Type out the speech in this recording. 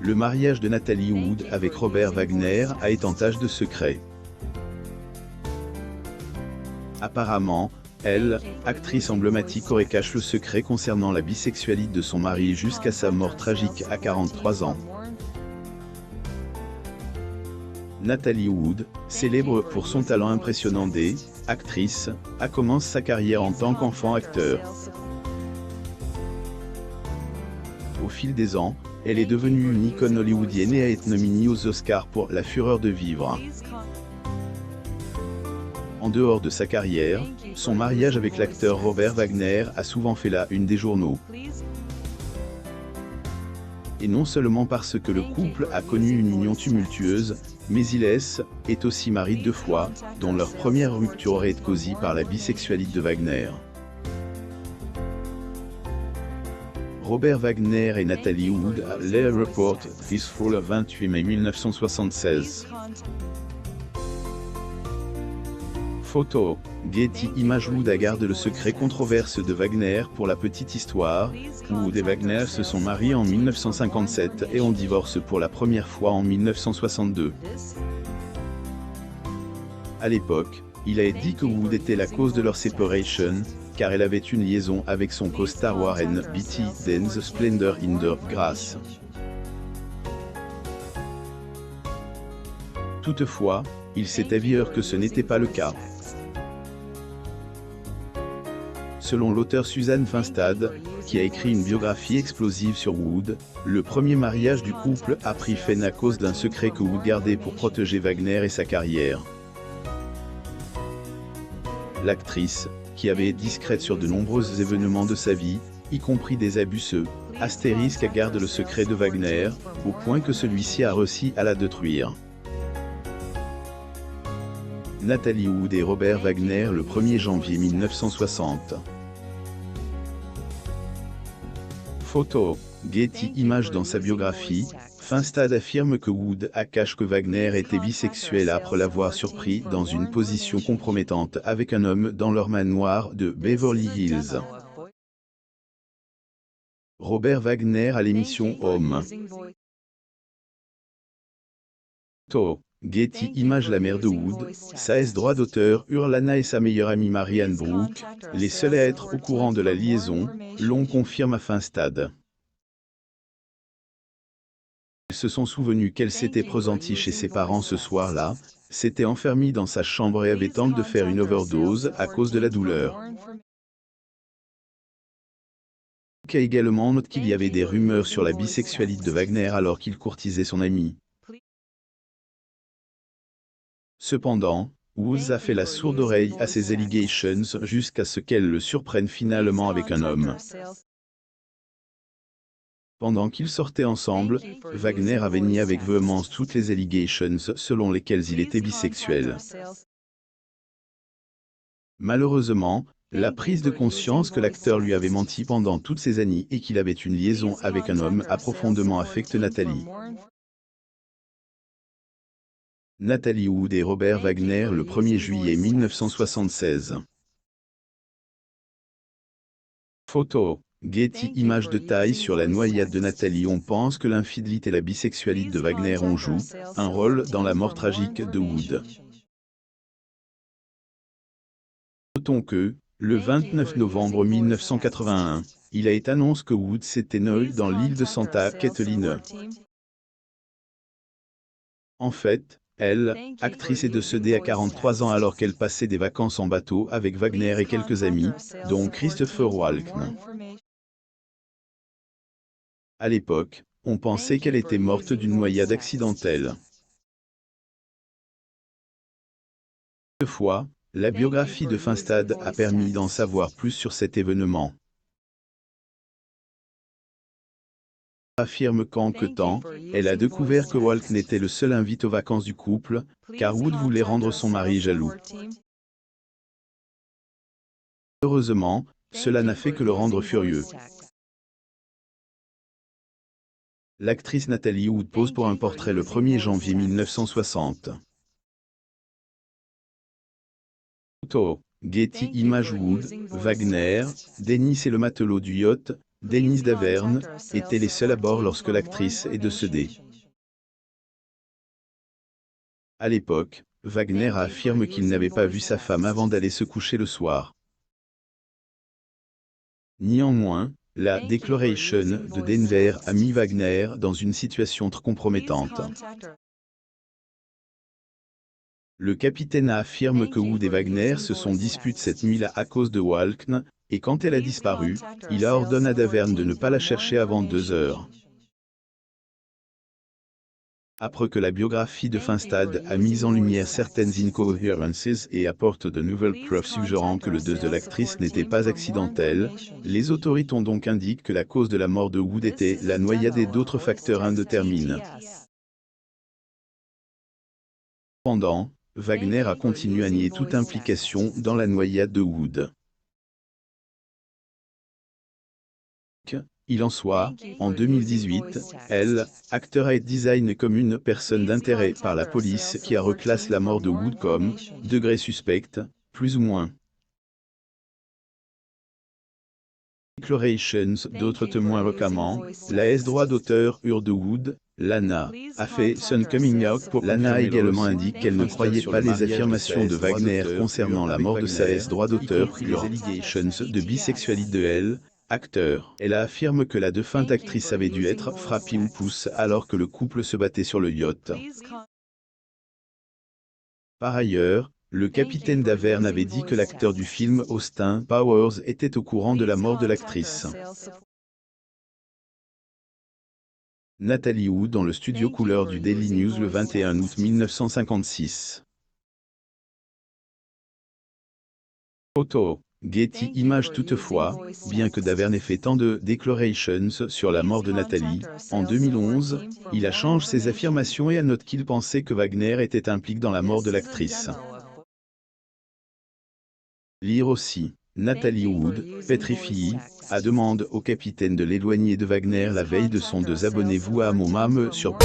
Le mariage de Natalie Wood avec Robert Wagner a été entaché de secret. Apparemment, elle, actrice emblématique, aurait caché le secret concernant la bisexualité de son mari jusqu'à sa mort tragique à 43 ans. Natalie Wood, célèbre pour son talent impressionnant d'actrice, a commencé sa carrière en tant qu'enfant acteur. Au fil des ans, elle est devenue une icône hollywoodienne et a été nominée aux Oscars pour La Fureur de vivre. En dehors de sa carrière, son mariage avec l'acteur Robert Wagner a souvent fait la une des journaux. Et non seulement parce que le couple a connu une union tumultueuse, mais il est aussi marié 2 fois, dont leur première rupture aurait été causée par la bisexualité de Wagner. Robert Wagner et Natalie Wood, les Report, Peaceful, le 28 mai 1976. Photo, Getty Images. Wood a gardé le secret controverse de Wagner. Pour la petite histoire, Wood et Wagner se sont mariés en 1957 et ont divorcé pour la première fois en 1962. À l'époque, il a été dit que Wood était la cause de leur séparation, car elle avait une liaison avec son co-star Warren Beatty dans The Splendor in the Grass. Toutefois, il s'est avéré que ce n'était pas le cas. Selon l'auteur Suzanne Finstad, qui a écrit une biographie explosive sur Wood, le premier mariage du couple a pris fin à cause d'un secret que Wood gardait pour protéger Wagner et sa carrière. L'actrice, qui avait été discrète sur de nombreux événements de sa vie, y compris des abus, a gardé le secret de Wagner, au point que celui-ci a réussi à la détruire. Natalie Wood et Robert Wagner le 1er janvier 1960. Photo, Getty Images. Dans sa biographie, Finstad affirme que Wood a caché que Wagner était bisexuel après l'avoir surpris dans une position compromettante avec un homme dans leur manoir de Beverly Hills. Robert Wagner à l'émission Home. Photo, Getty Images. La mère de Wood, sa droit d'auteur Lana et sa meilleure amie Marianne Brooke, les seuls à être au courant de la liaison, l'on confirme à Finstad. Ils se sont souvenus qu'elle s'était présentée chez ses parents ce soir-là, s'était enfermée dans sa chambre et avait tenté de faire une overdose à cause de la douleur. Brooke a également noté qu'il y avait des rumeurs sur la bisexualité de Wagner alors qu'il courtisait son amie. Cependant, Wood a fait la sourde oreille à ces allegations jusqu'à ce qu'elle le surprenne finalement avec un homme. Pendant qu'ils sortaient ensemble, Wagner avait nié avec véhémence toutes les allegations selon lesquelles il était bisexuel. Malheureusement, la prise de conscience que l'acteur lui avait menti pendant toutes ces années et qu'il avait une liaison avec un homme a profondément affecté Natalie. Natalie Wood et Robert Wagner le 1er juillet 1976. Photo, Getty Images. Détails sur la noyade de Natalie. On pense que l'infidélité et la bisexualité de Wagner ont joué un rôle dans la mort tragique de Wood. Notons que, le 29 novembre 1981, il a été annoncé que Wood s'était noyé dans l'île de Santa Catalina. En fait, elle, actrice, est décédée à 43 ans alors qu'elle passait des vacances en bateau avec Wagner et quelques amis, dont Christopher Walken. À l'époque, on pensait qu'elle était morte d'une noyade accidentelle. Toutefois, la biographie de Finstad a permis d'en savoir plus sur cet événement. Affirme qu'en quelque temps, elle a découvert que Walken était le seul invité aux vacances du couple, car Wood voulait rendre son mari jaloux. Heureusement, cela n'a fait que le rendre furieux. L'actrice Natalie Wood pose pour un portrait le 1er janvier 1960. Photo, Getty Images. Wood, Wagner, Dennis est le matelot du yacht Denise Davern, étaient les seuls à bord lorsque l'actrice est décédée. À l'époque, Wagner affirme qu'il n'avait pas vu sa femme avant d'aller se coucher le soir. Néanmoins, la Declaration de Denver a mis Wagner dans une situation très compromettante. Le capitaine affirme que Wood et Wagner se sont disputés cette nuit-là à cause de Walkn, et quand elle a disparu, il a ordonné à Davern de ne pas la chercher avant 2 heures. Après que la biographie de Finstad a mis en lumière certaines incoherences et apporte de nouvelles preuves suggérant que le deuil de l'actrice n'était pas accidentel, les autorités ont donc indiqué que la cause de la mort de Wood était la noyade et d'autres facteurs indéterminés. Cependant, Wagner a continué à nier toute implication dans la noyade de Wood. Il en soit, en 2018, elle, acteur a été designé comme une personne d'intérêt par la police qui a reclassé la mort de Wood comme « degré suspect », plus ou moins. Declarations d'autres témoins récemment, la droit d'auteur de Wood, Lana, a fait son coming out pour Lana a également indiqué qu'elle ne croyait pas les affirmations de Wagner concernant la mort de sa droit d'auteur puis les allegations de bisexualité de elle, acteur. Elle affirme que la défunte actrice avait dû être frappée au pouce alors que le couple se battait sur le yacht. Par ailleurs, le capitaine Davern avait dit que l'acteur du film Austin Powers était au courant de la mort de l'actrice. Natalie Wood dans le studio couleur du Daily News le 21 août 1956. Photo. Getty Images. Toutefois, bien que Davern ait fait tant de declarations sur la mort de Nathalie, en 2011, il a changé ses affirmations et a noté qu'il pensait que Wagner était impliqué dans la mort de l'actrice. Lire aussi, Natalie Wood, pétrifiée, a demandé au capitaine de l'éloigner de Wagner la veille de son 2. Abonnez-vous à mon mame sur